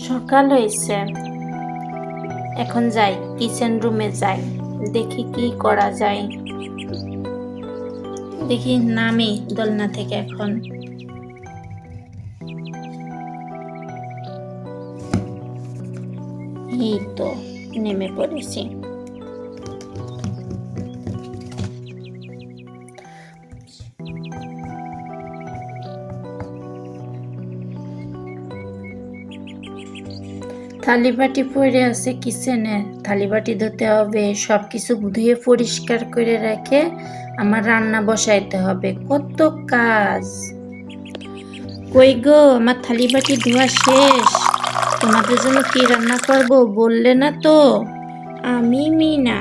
সকাল হয়েছে, এখন যাই কিচেন রুমে যাই, দেখি কি করা যায়। দেখি নামি দোলনা থেকে এখন। এই তো নেমে পড়েছি। থালিবাটি পড়ে আছে কিচেনে, থালিবাটি ধুতে হবে, সবকিছু ধুয়ে পরিষ্কার করে রেখে আমার রান্না বসাইতে হবে। কত কাজ! কই গো, আমার থালিবাটি ধোয়া শেষ। তোমাদের জন্য কি রান্না করব বললে না তো? আমি মিনা।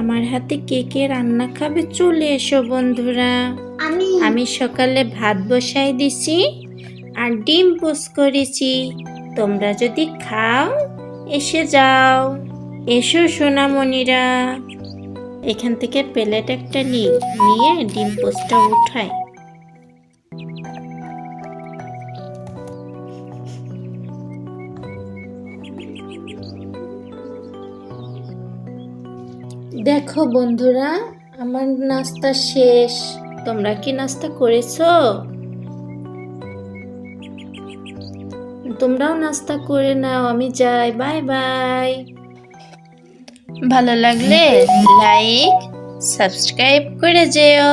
আমার হাতে কে কে রান্না খাবে চলে এসো বন্ধুরা। আমি সকালে ভাত বসাই দিছি আর ডিম পোস্ট করেছি। তোমরা যদি খাও এসে যাও। এসো সোনামণিরা। এখান থেকে প্লেট একটা নিয়ে ডিম পোস্টটা উঠাই। দেখো বন্ধুরা, আমার নাস্তা শেষ। তোমরা কি নাস্তা করেছো? তোমরাও নাস্তা করে নাও, আমি যাই। Bye bye. ভালো লাগলে লাইক সাবস্ক্রাইব করে যেও।